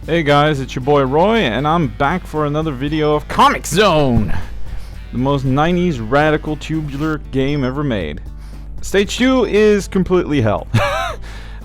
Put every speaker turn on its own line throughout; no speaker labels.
Hey guys, it's your boy Roy, and I'm back for another video of COMIXZONE, the most 90s radical tubular game ever made. Stage 2 is completely hell.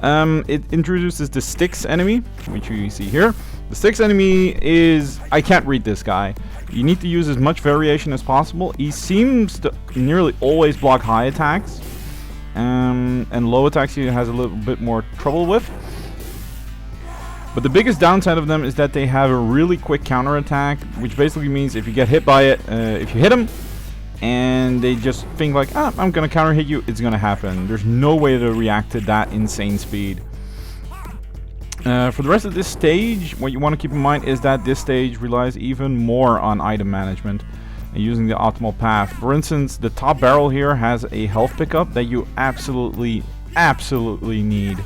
It introduces the Styx enemy, which you see here. The Styx enemy is... I can't read this guy. You need to use as much variation as possible. He seems to nearly always block high attacks, and low attacks he has a little bit more trouble with. But the biggest downside of them is that they have a really quick counterattack, which basically means if you get hit by it, if you hit them, and they just think like, ah, I'm gonna counter hit you, it's gonna happen. There's no way to react to that insane speed. For the rest of this stage, what you want to keep in mind is that this stage relies even more on item management and using the optimal path. For instance, the top barrel here has a health pickup that you absolutely need.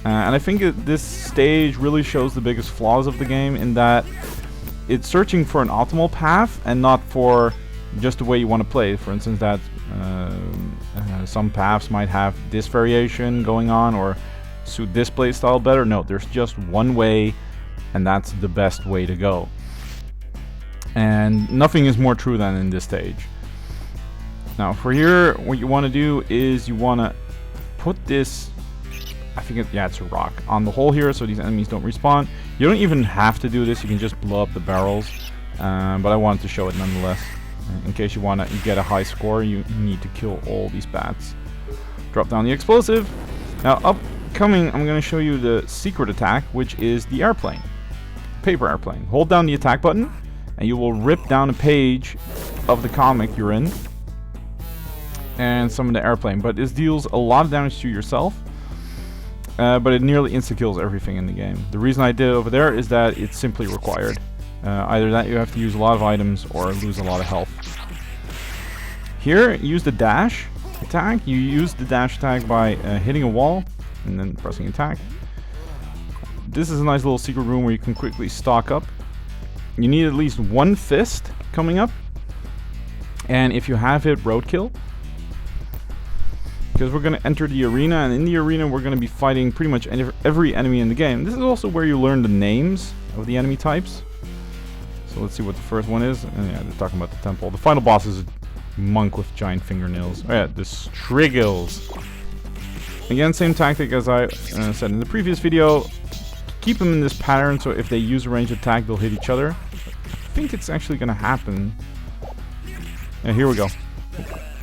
And I think this stage really shows the biggest flaws of the game in that it's searching for an optimal path and not for just the way you want to play. For instance, that some paths might have this variation going on or suit this play style better. No, there's just one way, and that's the best way to go. And nothing is more true than in this stage. Now, for here, what you want to do is you want to put this... I think it's a rock on the hole here so these enemies don't respawn. You don't even have to do this, you can just blow up the barrels, but I wanted to show it nonetheless. In case you want to get a high score, you need to kill all these bats. Drop down the explosive. Now upcoming, I'm going to show you the secret attack, which is the airplane. Paper airplane. Hold down the attack button and you will rip down a page of the comic you're in and summon the airplane. But this deals a lot of damage to yourself. But it nearly insta-kills everything in the game. The reason I did it over there is that it's simply required. Either that you have to use a lot of items or lose a lot of health. Here, use the dash attack. You use the dash attack by hitting a wall and then pressing attack. This is a nice little secret room where you can quickly stock up. You need at least one fist coming up. And if you have it, roadkill. Because we're going to enter the arena, and in the arena we're going to be fighting pretty much every enemy in the game. This is also where you learn the names of the enemy types. So let's see what the first one is. Yeah, they're talking about the temple. The final boss is a monk with giant fingernails. Oh yeah, the Strigils. Again, same tactic as I said in the previous video. Keep them in this pattern, so if they use a ranged attack, they'll hit each other. I think it's actually going to happen. Yeah, here we go.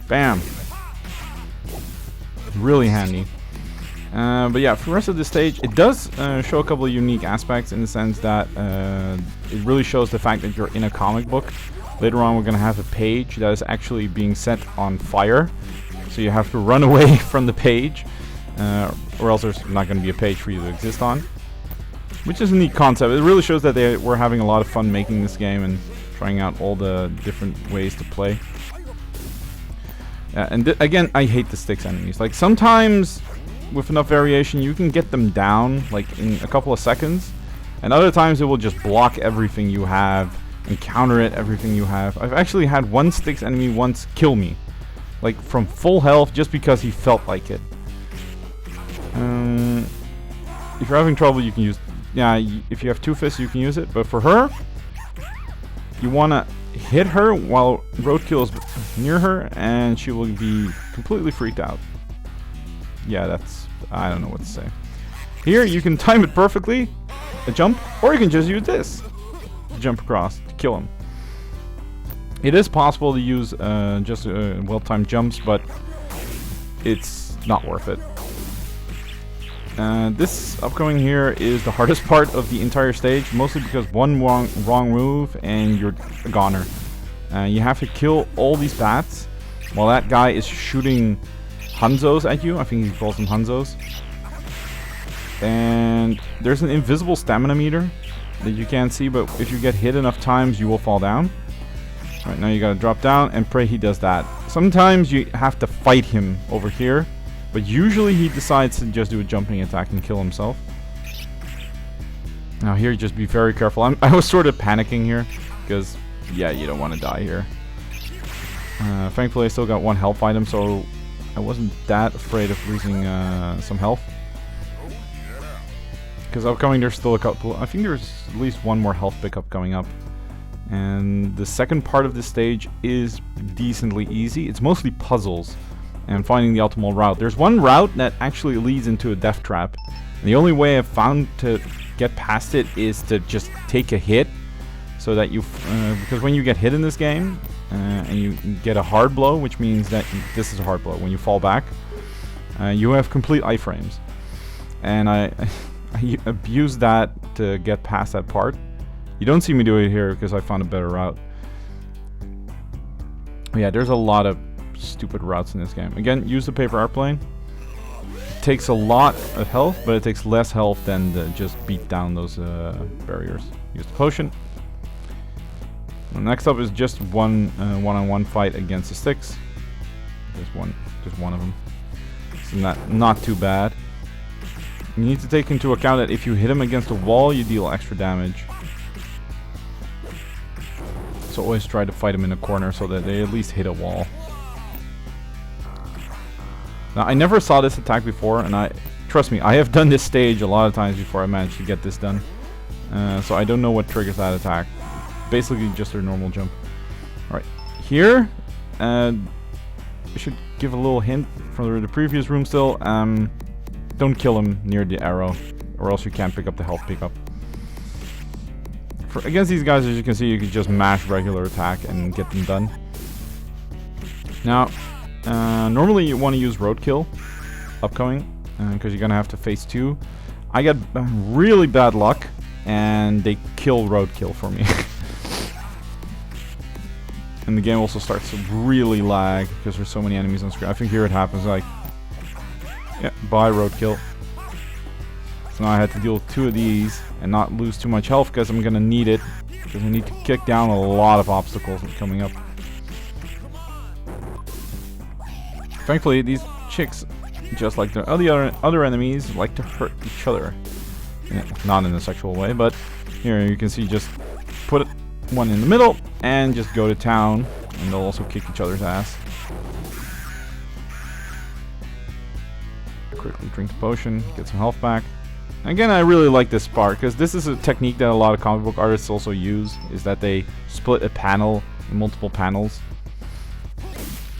Bam. Really handy. But yeah, for the rest of the stage, it does show a couple of unique aspects in the sense that it really shows the fact that you're in a comic book. Later on, we're going to have a page that is actually being set on fire. So you have to run away from the page, or else there's not going to be a page for you to exist on. Which is a neat concept. It really shows that they were having a lot of fun making this game and trying out all the different ways to play. And again, I hate the Styx enemies. Like, sometimes with enough variation you can get them down like in a couple of seconds, and other times it will just block everything you have and counter it everything you have. I've actually had one Styx enemy once kill me, like from full health, just because he felt like it. If you're having trouble, you can use... Yeah, if you have two fists you can use it, but for her, you want to hit her while roadkill is near her, and she will be completely freaked out. Yeah, that's... I don't know what to say. Here, you can time it perfectly, a jump, or you can just use this to jump across to kill him. It is possible to use just well-timed jumps, but it's not worth it. This upcoming here is the hardest part of the entire stage, mostly because one wrong move and you're a goner. You have to kill all these bats while that guy is shooting Hanzos at you. I think he calls them Hanzos. And there's an invisible stamina meter that you can't see, but if you get hit enough times you will fall down. Right, now you gotta drop down and pray he does that. Sometimes you have to fight him over here, but usually he decides to just do a jumping attack and kill himself. Now here, just be very careful. I was sort of panicking here, because, yeah, you don't want to die here. Thankfully I still got one health item, so I wasn't that afraid of losing some health. Because upcoming there's still a couple, I think there's at least one more health pickup coming up. And the second part of this stage is decently easy. It's mostly puzzles and finding the optimal route. There's one route that actually leads into a death trap. And the only way I've found to get past it is to just take a hit, so that you, because when you get hit in this game, and you get a hard blow, which means that this is a hard blow. When you fall back, you have complete iframes. And I abused that to get past that part. You don't see me do it here because I found a better route. Yeah, there's a lot of stupid routes in this game. Again, use the paper airplane. It takes a lot of health, but it takes less health than to just beat down those barriers. Use the potion. And next up is just one-on-one fight against the sticks. Just one of them. So not too bad. You need to take into account that if you hit them against a wall, you deal extra damage. So always try to fight them in a corner so that they at least hit a wall. Now, I never saw this attack before, and trust me, I have done this stage a lot of times before I managed to get this done. So I don't know what triggers that attack. Basically just their normal jump. Alright, here, I should give a little hint from the previous room still. Don't kill him near the arrow, or else you can't pick up the health pickup. Against these guys, as you can see, you can just mash regular attack and get them done. Now, normally you want to use roadkill upcoming, because you're going to have to face two. I got really bad luck, and they kill roadkill for me. And the game also starts to really lag, because there's so many enemies on screen. I think here it happens like, yeah, bye roadkill. So now I had to deal with two of these and not lose too much health because I'm gonna need it, because I need to kick down a lot of obstacles coming up. Thankfully, these chicks, just like the other enemies, like to hurt each other. Not in a sexual way, but here you can see, just put one in the middle and just go to town, and they'll also kick each other's ass. Quickly drink the potion, get some health back. Again, I really like this part, because this is a technique that a lot of comic book artists also use, is that they split a panel in multiple panels.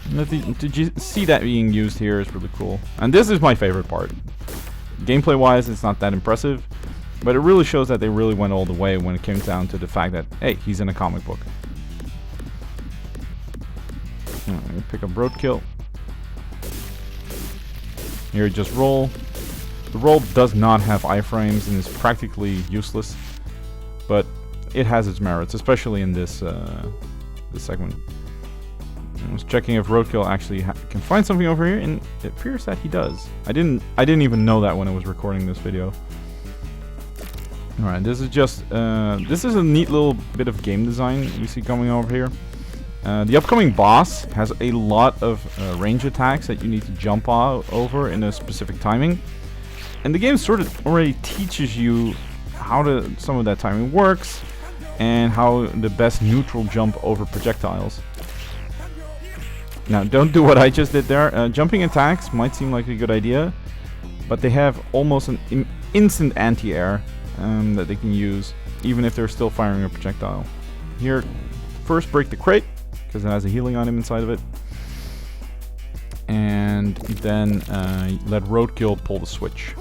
And to see that being used here is really cool. And this is my favorite part. Gameplay wise, it's not that impressive, but it really shows that they really went all the way when it came down to the fact that, hey, he's in a comic book. Pick up roadkill. Here, just roll. The roll does not have iframes and is practically useless, but it has its merits, especially in this this segment. I was checking if roadkill actually can find something over here, and it appears that he does. I didn't even know that when I was recording this video. All right, this is just this is a neat little bit of game design you see coming over here. The upcoming boss has a lot of range attacks that you need to jump over in a specific timing. And the game sort of already teaches you how some of that timing works, and how the best neutral jump over projectiles. Now, don't do what I just did there. Jumping attacks might seem like a good idea, but they have almost an instant anti-air that they can use, even if they're still firing a projectile. Here, first break the crate, because it has a healing item inside of it. And then let roadkill pull the switch.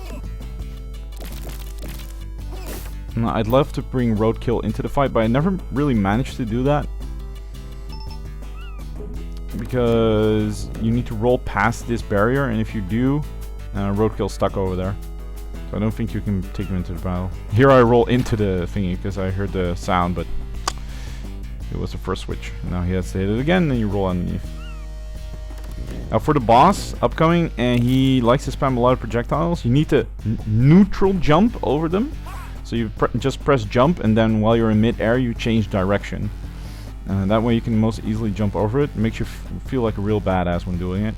Now, I'd love to bring roadkill into the fight, but I never really managed to do that, because you need to roll past this barrier, and if you do, roadkill's stuck over there. So I don't think you can take him into the battle. Here I roll into the thingy because I heard the sound, but it was the first switch. Now he has to hit it again, and you roll underneath. Now for the boss upcoming, and he likes to spam a lot of projectiles, you need to neutral jump over them. So you just press jump, and then while you're in mid-air, you change direction. That way you can most easily jump over it. It makes you feel like a real badass when doing it.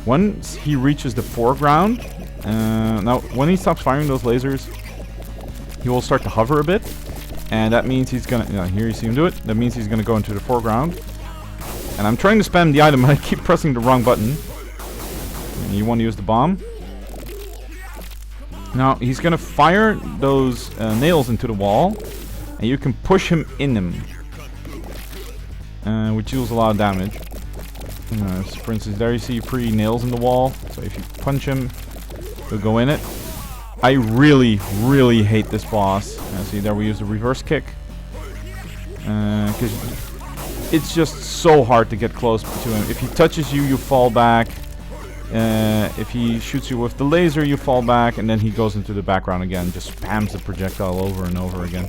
Once he reaches the foreground, now when he stops firing those lasers, he will start to hover a bit. And that means he's gonna, here you see him do it, that means he's gonna go into the foreground. And I'm trying to spam the item, but I keep pressing the wrong button. And you want to use the bomb. Now, he's gonna fire those nails into the wall, and you can push him in them, which deals a lot of damage. So for instance, there you see 3 nails in the wall, so if you punch him, he'll go in it. I really, really hate this boss. See, there we use the reverse kick. Because it's just so hard to get close to him. If he touches you, you fall back. If he shoots you with the laser, you fall back, and then he goes into the background again. Just spams the projectile over and over again.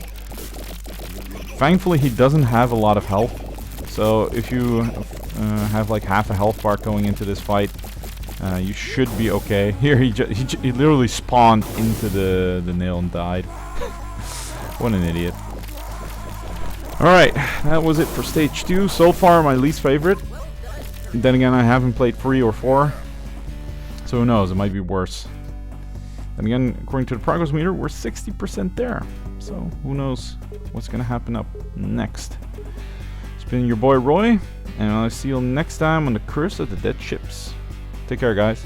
Thankfully, he doesn't have a lot of health. So if you have like half a health bar going into this fight, you should be okay. Here he literally spawned into the nail and died. What an idiot. Alright, that was it for stage 2. So far my least favorite. Then again, I haven't played 3 or 4. So who knows, it might be worse. Then again, according to the progress meter, we're 60% there. So who knows what's gonna happen up next. It's been your boy Roy, and I'll see you next time on the Curse of the Dead Ships. Take care, guys.